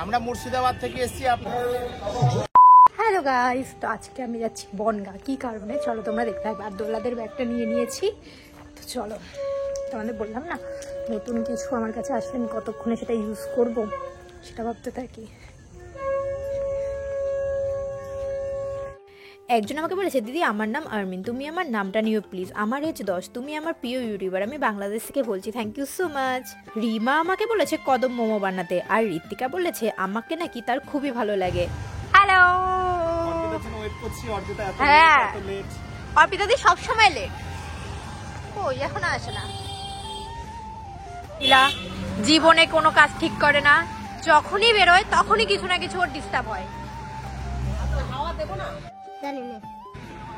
আমরা মুর্শিদাবাদ থেকে এসেছি। হ্যালো গাইস, তো আজকে আমি যাচ্ছি বনগাঁ। কি কারণে চলো তোমরা দেখতে পাবে। আর দোলাদের ব্যাগটা নিয়ে নিয়েছি, তো চলো। তোমাদের বললাম না, নতুন কিছু আমার কাছে আসলে আমি কতক্ষণে সেটা ইউজ করব সেটা ভাবতে থাকি। একজন আমাকে বলেছে, দিদি আমার নাম আরমিন, তুমি আমার নামটা নিও প্লিজ, আমার এজ 10, তুমি আমার প্রিয় ইউটিউবার, আমি বাংলাদেশ থেকে বলছি, thank you so much. Rima আমাকে বলেছে কদম মোমো বানাতে, আর ঋতিকা বলেছে আমাকে নাকি তার খুবই ভালো লাগে। হ্যালো, হ্যাঁ অর্পিতা দি সবসময় লেট, ওই এখন আসে না। জীবনে কোনো কাজ ঠিক করে না, যখনই বেরোয় তখনই কিছু না কিছু ওর ডিস্টার্ব হয়। জানি না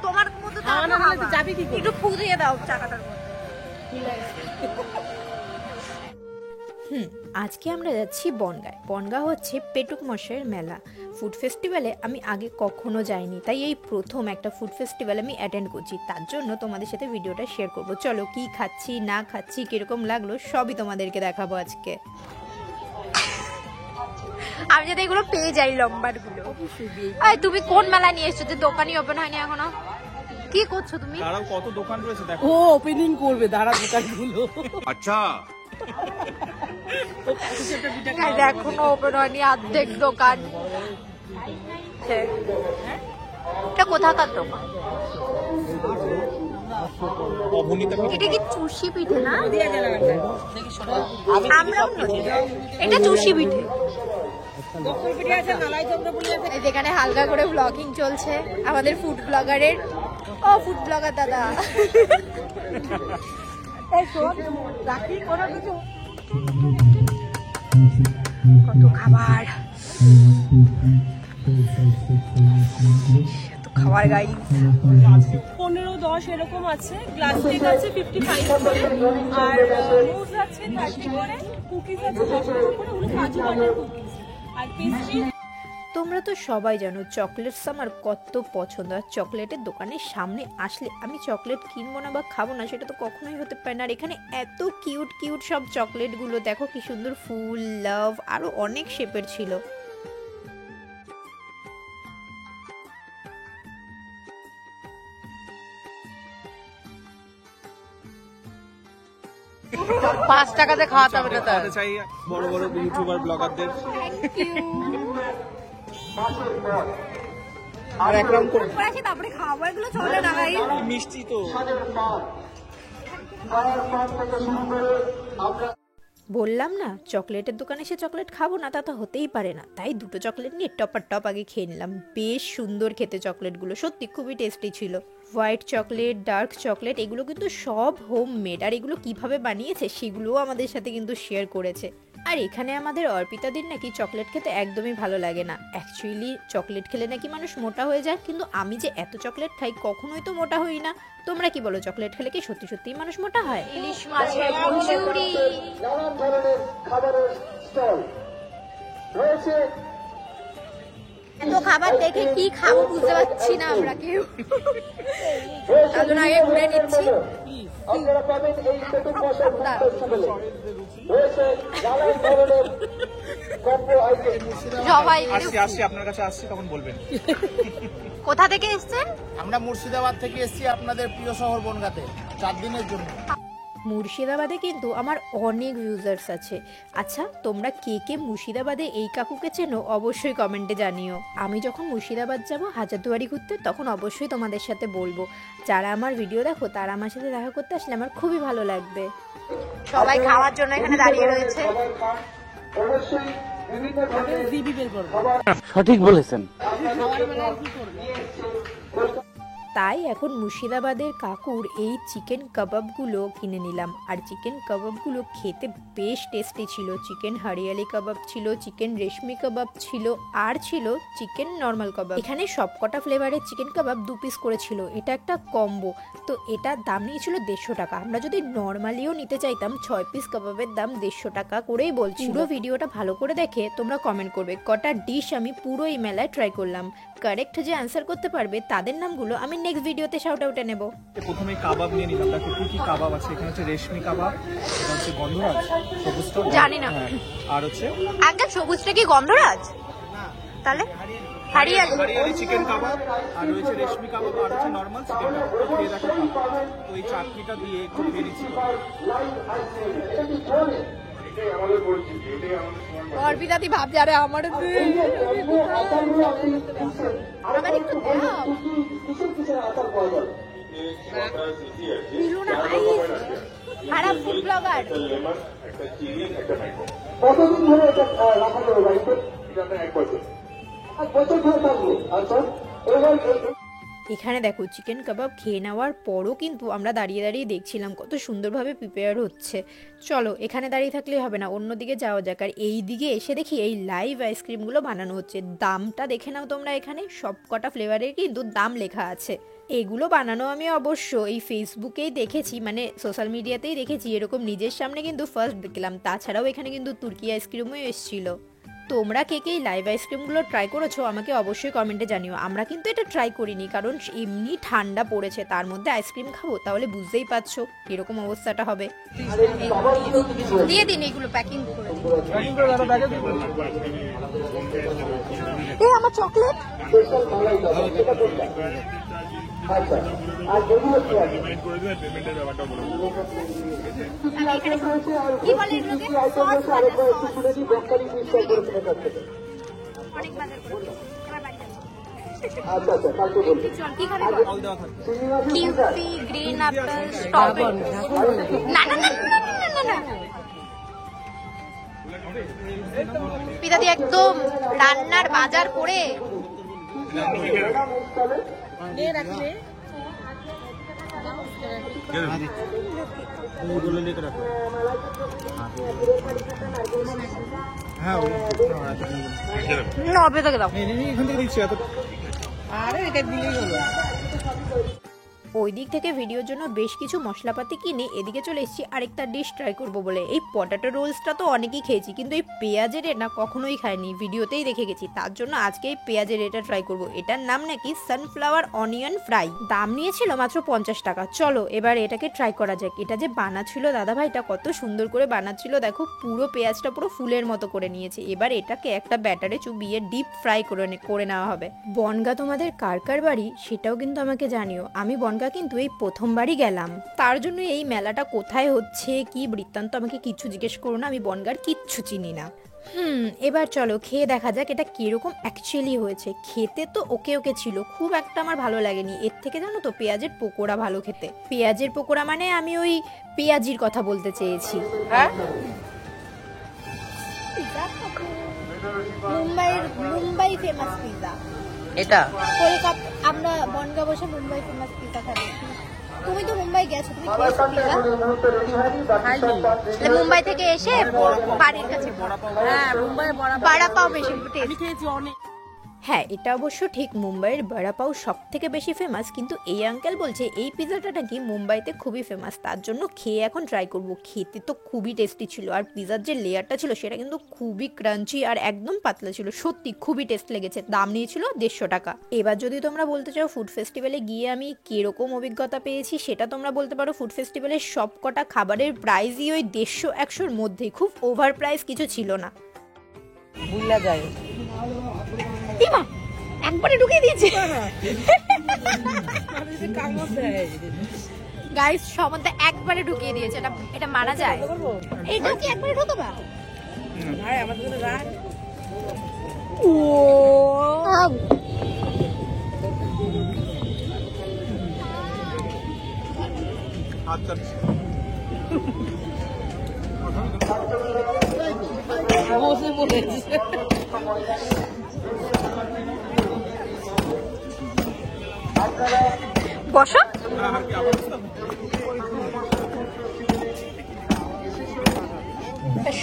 তোমার মধ্যে যাবি কি, একটু ফু দিয়ে দাও চাকাটার মধ্যে। আজকে আমরা যাচ্ছি বনগাঁয়। বনগাঁ হচ্ছে পেটুক মশাইয়ের মেলা। ফুড ফেস্টিভ্যালে আমি আগে কখনো যাইনি, তাই এই প্রথম একটা ফুড ফেস্টিভ্যাল আমি অ্যাটেন্ড করছি। তার জন্য তোমাদের সাথে ভিডিওটা শেয়ার করব। চলো, কি খাচ্ছি না খাচ্ছি, কিরকম লাগলো সবই তোমাদেরকে দেখাবো আজকে। আমি যদি এগুলো পেয়ে যাই লম্বার গুলো। তুমি কোন মেলা নিয়ে এসছো যে দোকানই ওপেন হয়নি এখনো? কি করছো তুমি? দাঁড়াও, কত দোকান রয়েছে দেখো। ও ওপেনিং করবে, দাঁড়া দোকানগুলো। আচ্ছা, এখনো ওপেন হয়নি, অর্ধেক দোকান। এটা কোথাকার দোকান? এটা কি চুষি পিঠে না? আমরাও এটা চুষি পিঠে। যেখানে হালকা করে ব্লগিং চলছে আমাদের ফুড ব্লগারের। ও ফুড ব্লগার দাদা, কত খাবার, খাবার গাই 15-10 এরকম আছে। গ্লাস কেক আছে 55 করে, আর মুজ আছে 30 করে, কুকিজ আছে 10 করে, ওগুলো কাজু বাটার কুকিজ। আর পেস্ট্রি তোমরা তো সবাই জানো চকলেটস আমার কত পছন্দ। আর চকলেটের দোকানের সামনে আসলে আমি চকলেট কিনবো না বা খাবো না সেটা তো কখনোই হতে পারে না। আর এখানে এত কিউট কিউট সব চকলেটগুলো দেখো, কি সুন্দর ফুল, লাভ, আরো অনেক শেপের ছিল। ৳5 খাওয়াতে হবে না, তার চাই বড় বড় ইউটিউবার ব্লগারদের। আর এক রাউন্ড করে তারপরে খাবার গুলো চলে না ভাই, মিষ্টি তো। বললাম না চকলেটের দোকানে এসে চকলেট খাবো না, তা তো হতেই পারে না। তাই দুটো চকলেট নিয়ে টপার টপ আগে খেয়ে নিলাম। বেশ সুন্দর খেতে চকলেটগুলো, সত্যি খুবই টেস্টি ছিল। হোয়াইট চকলেট, ডার্ক চকলেট, এগুলো কিন্তু সব হোম মেড। আর এগুলো কিভাবে বানিয়েছে সেগুলোও আমাদের সাথে কিন্তু শেয়ার করেছে। আর এখানে আমাদের অর্পিতাদের নাকি চকলেট খেতে একদমই ভালো লাগে না। অ্যাকচুয়ালি চকলেট খেলে নাকি মানুষ মোটা হয়ে যায়, কিন্তু আমি যে এত চকলেট খাই কখনোই তো মোটা হই না। তোমরা কি বলো, চকলেট খেলে কি সত্যি সত্যিই মানুষ মোটা হয়? ইলিশ মাছের কচুরি, নানান ধরনের খাবারের স্টল রয়েছে। এত খাবার দেখে কি খাবো বুঝতে পারছি না আমরা কেউ। তার আগে ঘুরে নিচ্ছি। আপনারা পাবেন এই পেটুক মশাই ফেস্টিভ্যালে রয়েছে নানান ধরনের কম্বো আইটেম। সবাই আসছি আপনার কাছে, আসছি তখন বলবেন। কোথা থেকে এসেছেন? আমরা মুর্শিদাবাদ থেকে এসেছি আপনাদের প্রিয় শহর বনগাঁতে 4 দিনের জন্য। মুর্শিদাবাদে কিন্তু আমার অনেক ইউজার্স আছে। আচ্ছা, তোমরা কে কে মুর্শিদাবাদে এই কাকুকে চেনো অবশ্যই কমেন্টে জানিও। আমি যখন মুর্শিদাবাদ যাব হাজারদুয়ারি ঘুরতে, তখন অবশ্যই তোমাদের সাথে বলবো। যারা আমার ভিডিও দেখো তারা আমার সাথে দেখা করতে আসলে আমার খুবই ভালো লাগবে। সবাই খাওয়ার জন্য এখানে দাঁড়িয়ে রয়েছে। অবশ্যই বিভিন্ন ধরনের দিবি বের করবো। সঠিক বলেছেন। তাই এখন মুর্শিদাবাদের কাকুর এই চিকেন কাবাবগুলো কিনে নিলাম। আর চিকেন কাবাবগুলো খেতে বেশ টেস্টি ছিল। চিকেন হরিয়ালি কাবাব ছিল, চিকেন রেশমি কাবাব ছিল, আর ছিল চিকেন নর্মাল কাবাব। এখানে সবকটা ফ্লেভারের চিকেন কাবাব 2 পিস করেছিল। এটা একটা কম্বো, তো এটার দাম নিয়েছিল 150 টাকা। আমরা যদি নর্মালিও নিতে চাইতাম 6 পিস কাবাবের দাম 150 টাকা করেই বলছি। পুরো ভিডিওটা ভালো করে দেখে তোমরা কমেন্ট করবে কটা ডিশ আমি পুরো এই মেলায় ট্রাই করলাম। কারেক্ট যে অ্যান্সার করতে পারবে তাদের নামগুলো আমি নেক্সট ভিডিওতে শাউট আউটে নেব। প্রথমে কাবাব নিয়ে নিলাম, দেখো কি কি কাবাব আছে। এখানে হচ্ছে রেশমি কাবাব, এটা হচ্ছে গন্ধরাজ, সবুজটা জানি না। হ্যাঁ, আর হচ্ছে আঙ্কেল সবুজটা কি গন্ধরাজ? তাহলে হারিয়ালি হারিয়ালি চিকেন কাবাব, আর রয়েছে রেশমি কাবাব, আর হচ্ছে নরমাল চিকেন কাবাব। তো খেয়ে দেখো কাবাব। তো এই চাটনিটা দিয়ে একটু খেয়ে নিচ্ছি। অর্পিতাদি ভাব যারে আমার একটু খারাপ ফুড ব্লগার। কতদিন ধরে এটা রাখা যাবে বাড়িতে? 1 বছর। 1 বছর ধরে থাকবে। আচ্ছা, এবার এখানে দেখো চিকেন কাবাব খেয়ে নেওয়ার পরও কিন্তু আমরা দাঁড়িয়ে দাঁড়িয়ে দেখছিলাম কত সুন্দরভাবে প্রিপেয়ার হচ্ছে। চলো এখানে দাঁড়িয়ে থাকলে হবে না, অন্যদিকে যাওয়া যাক। আর এই দিকে এসে দেখি এই লাইভ আইসক্রিমগুলো বানানো হচ্ছে। দামটা দেখে নাও তোমরা, এখানে সব কটা ফ্লেভারের কিন্তু দাম লেখা আছে। এগুলো বানানো আমি অবশ্য এই ফেসবুকেই দেখেছি, মানে সোশ্যাল মিডিয়াতেই দেখেছি, এরকম নিজের সামনে কিন্তু ফার্স্ট দেখলাম। তাছাড়াও এখানে কিন্তু তুর্কি আইসক্রিমও এসেছিল। তোমরা কে কে লাইভ আইসক্রিমগুলো ট্রাই করেছো আমাকে অবশ্যই কমেন্টে জানিও। আমরা কিন্তু এটা ট্রাই করিনি, কারণ এমনি ঠান্ডা পড়েছে, তার মধ্যে আইসক্রিম খাবো, তাহলে বুঝতেই পারছো এরকম অবস্থাটা হবে। দিয়ে দিন এগুলো প্যাকিং করে। আমার চকলেট স্পেশাল মালাই দাও, সেটা কোনটা? আচ্ছা, আর যেগুলো কি আছে? কি বলে এগুলোকে? আইটেম রয়েছে, আরেকবার একটু শুনে দিই। বেকারি মিক্সচার করে তোমার কাছ থেকে। অনেক বাজার করে এবার বাড়ি যাবো। আচ্ছা আচ্ছা, কালকে বলবো। চল কি খাবি? ফল দেওয়া থাকে। QP, green Apple, strawberry. না না না না না না না, পিতাদি একদম রান্নার বাজার করে হ্যাঁ, নবে থেকে দাও। এখান থেকে দিচ্ছি এত। ওই দিক থেকে ভিডিওর জন্য বেশ কিছু মশলাপাতি কিনে এদিকে চলে এসেছি আরেকটা ডিশ ট্রাই করব বলে। এই পটাটো রোলসটা তো অনেকেই খেয়েছি, কিন্তু এই পেঁয়াজের এটা কখনোই খাইনি, ভিডিওতেই দেখে গেছি। তার জন্য আজকে এই পেঁয়াজের এটা ট্রাই করব। এটার নাম নাকি সানফ্লাওয়ার অনিয়ন ফ্রাই। দাম নিয়েছিল মাত্র 50 টাকা। চলো এবার এটাকে ট্রাই করা যাক। এটা যে বানাচ্ছিল দাদা ভাইটা কত সুন্দর করে বানাচ্ছিল, দেখো পুরো পেঁয়াজটা পুরো ফুলের মতো করে নিয়েছে। এবার এটাকে একটা ব্যাটারে চুবিয়ে ডিপ ফ্রাই করে নেওয়া হবে। বনগা তোমাদের কার কার বাড়ি সেটাও কিন্তু আমাকে জানিও। আমি বনগা কিন্তু এই প্রথমবারই গেলাম, তার জন্য এই মেলাটা কোথায় হচ্ছে কি বৃত্তান্ত আমাকে কিছু জিজ্ঞেস করো না, আমি বনগার কিচ্ছু চিনি না। এবার চলো খেয়ে দেখা যাক এটা কিরকম অ্যাকচুয়ালি হয়েছে। খেতে তো ওকে ওকে ছিল, খুব একটা আমার ভালো লাগেনি। এর থেকে জানো তো পেঁয়াজের পকোড়া ভালো খেতে। পেঁয়াজের পকোড়া মানে আমি ওই পেঁয়াজির কথা বলতে চেয়েছি। মুম্বাই ফেমাস পিৎজা এটা কলকাতা, আমরা বনগা বসে মুম্বাই ফেমাস পিৎজা খাই। তুমি তো মুম্বাই গেছো, তুমি খেয়েছো পিৎজা? মুম্বাই থেকে এসে বাড়ির কাছে হ্যাঁ মুম্বাই বড়া পাও বেশি টেস্ট। খেয়েছি অনেক। হ্যাঁ এটা অবশ্য ঠিক, মুম্বাইয়ের বড়া পাও সব থেকে বেশি ফেমাস, কিন্তু এই আঙ্কেল বলছে এই পিৎজাটা নাকি মুম্বাইতে খুবই ফেমাস। তার জন্য খেয়ে এখন ট্রাই করব। খেতে তো খুবই টেস্টি ছিল, আর পিৎজার যে লেয়ারটা ছিল সেটা কিন্তু খুবই ক্রাঞ্চি আর একদম পাতলা ছিল। সত্যি খুবই টেস্ট লেগেছে। দাম নিয়েছিল 150 টাকা। এবার যদি তোমরা বলতে চাও ফুড ফেস্টিভ্যালে গিয়ে আমি কিরকম অভিজ্ঞতা পেয়েছি সেটা তোমরা বলতে পারো। ফুড ফেস্টিভ্যালের সব কটা খাবারের প্রাইসই ওই 150-100-র মধ্যেই, খুব ওভার প্রাইস কিছু ছিল না। বুঝলা যায় ইমা একবারে ঢুকিয়ে দিয়েছে গাইস, সম্বন্ধে একবারে ঢুকিয়ে দিয়েছে। এটা মানা যায়? এটাও কি একবারে ঢোকাবা? ও আচ্ছা বসে পড়েছে। বসো।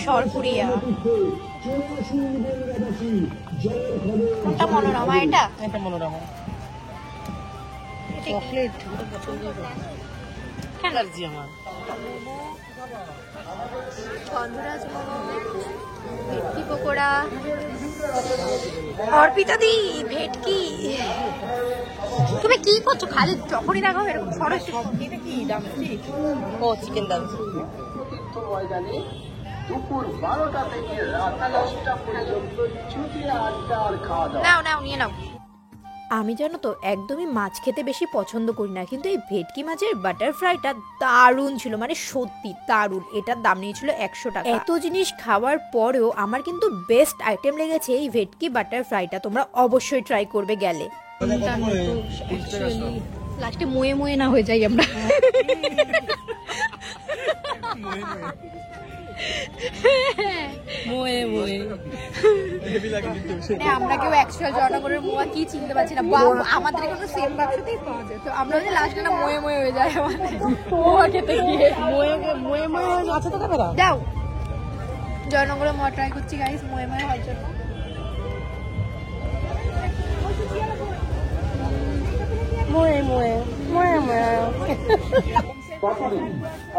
সরপুরিয়া কোনটা? মনোরমা। এটা এটা মনোরমা চকলেট অ্যালার্জি আমার। গন্ধরাজ মোমো, ভেটকি পকোড়া, অর্পিতা দি ভেটকি, তুমি কি করছো? খালি যখনই দেখো এরকম সরাসরি। এটা কি ডামস্টিক? ও চিকেন ডামস্টিক। তীর্থ ময়দানে দুপুর 12টা থেকে রাত 10টা পর্যন্ত চুটিয়ে আড্ডা আর খাওয়া দাওয়া। নাও নাও নিয়ে নাও। আমি জানো তো একদমই মাছ খেতে বেশি পছন্দ করি না, কিন্তু এই ভেটকি মাছের বাটার ফ্রাইটা দারুণ ছিল, মানে সত্যি দারুণ। এটার দাম নিয়েছিল 100 টাকা। এত জিনিস খাওয়ার পরেও আমার কিন্তু বেস্ট আইটেম লেগেছে এই ভেটকি বাটার ফ্রাইটা। তোমরা অবশ্যই ট্রাই করবে গেলে। লাস্টে ময়ে ময়ে না হয়ে যাই আমরা। মোয়ে মোয়ে আমরা কেউ অ্যাকচুয়াল জয়নগরের মোয়া কি চিনতে পারছি না। আমাদের কোনো সেম বাক্সতেই পাওয়া যায়, তো আমরা যে লাস্টে না ময়ে ময়ে হয়ে যায় আমাদের মোয়া খেতে গিয়ে। মোয়ে মোয়ে মোয়ে আছে তো ক্যামেরা। যাও, জয়নগরের মোয়া ট্রাই করছি গাইস, ময়ে ময়ে হওয়ার জন্য। মোয়ে মোয়ে মোয়ে মোয়ে পাতুরি,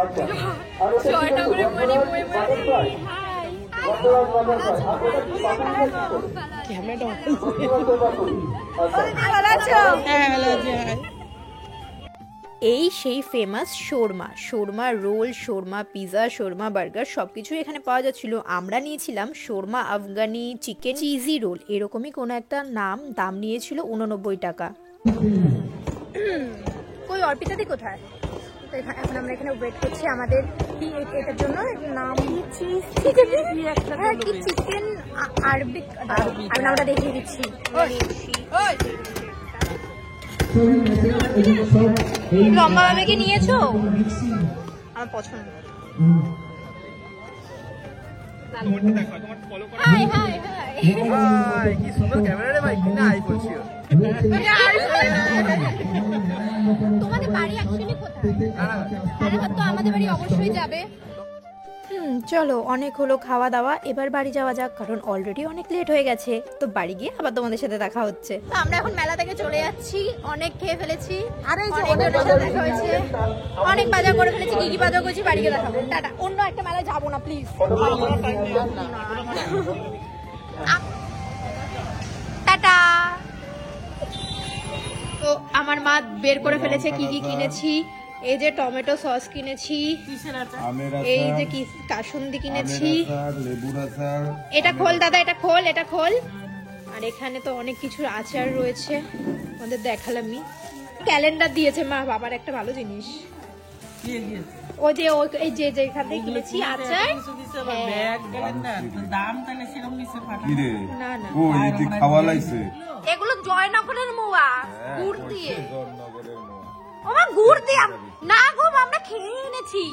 আচ্ছা। আর এটা কি জয়নগরের বলবো? মোয়া ময়ে ময়ে। বর্তমান বাজার প্রাইস। আর এটা কি পাতুরি নাকি? ক্যামেরা বুদ্ধিমত্ত পাতুরি। আচ্ছা। ভালো আছো? হ্যাঁ ভালো আছে। এই সেই ফেমাস শোরমা, শোরমা রোল, শোরমা পিজা, শোরমা বার্গার সবকিছু এখানে পাওয়া যাচ্ছিল। আমরা নিয়েছিলাম শোরমা আফগানি চিকেন চিজি রোল, এরকমই কোনো একটা নাম। দাম নিয়েছিল 89 টাকা। কই অর্পিতাদি কোথায়? তো এখন আমরা এখানে ওয়েট করছি আমাদের কি এটার জন্য নাম চিকেন আরবিক। আমি নামটা দেখিয়ে দিচ্ছি। লম্বা ভাবে নিয়েছো? আমার পছন্দ। High high high. কি সুন্দর ক্যামেরা রে ভাই, কিনা আই করছি। তোমাদের বাড়ি অ্যাকচুয়ালি কোথায়? তো আমাদের বাড়ি অবশ্যই যাবে। চলো অনেক হলো খাওয়া দাওয়া, এবার বাড়ি যাওয়া যাক, কারণ অলরেডি অনেক লেট হয়ে গেছে। তো বাড়ি গিয়ে আবার তোমাদের সাথে দেখা হচ্ছে। আমরা এখন মেলা থেকে চলে যাচ্ছি, অনেক খেয়ে ফেলেছি, অনেক জনের সাথে দেখা হয়েছে, অনেক বাজার করে ফেলেছি। কি কি বাজার করেছি বাড়ি গিয়ে দেখাবো। টাটা। অন্য একটা মেলায় যাবো না প্লিজ। টাটা। তো আমার মা বের করে ফেলেছে কি কি কিনেছি। এই যে টমেটো সস কিনেছি, এই যে কি কাসুন্দি কিনেছি। এটা খোল দাদা, এটা খোল, এটা খোল। আর এখানে তো অনেক কিছুর আচার রয়েছে, আমাদের দেখালামই। ক্যালেন্ডার দিয়েছে মা, বাবার একটা ভালো জিনিস। ও যে এই যে যেখান থেকে কিনেছি আচার। ব্যাগ ক্যালেন্ডার দাম তাহলে সেরকম নিচে ফাটা না না, ও এটি খাওয়া লাগছে। এগুলো জয়নগরের মোয়া, গুড় দিয়ে। ওমা গুড় দিয়ে না গো, আমরা খেয়ে এনেছি।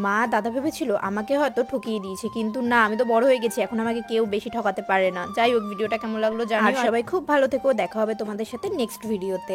মা দাদা ভেবেছিল আমাকে হয়তো ঠকিয়ে দিয়েছে, কিন্তু না, আমি তো বড় হয়ে গেছি, এখন আমাকে কেউ বেশি ঠকাতে পারে না। যাই হোক, ভিডিওটা কেমন লাগলো জানাও। সবাই খুব ভালো থেকো, দেখা হবে তোমাদের সাথে নেক্সট ভিডিওতে।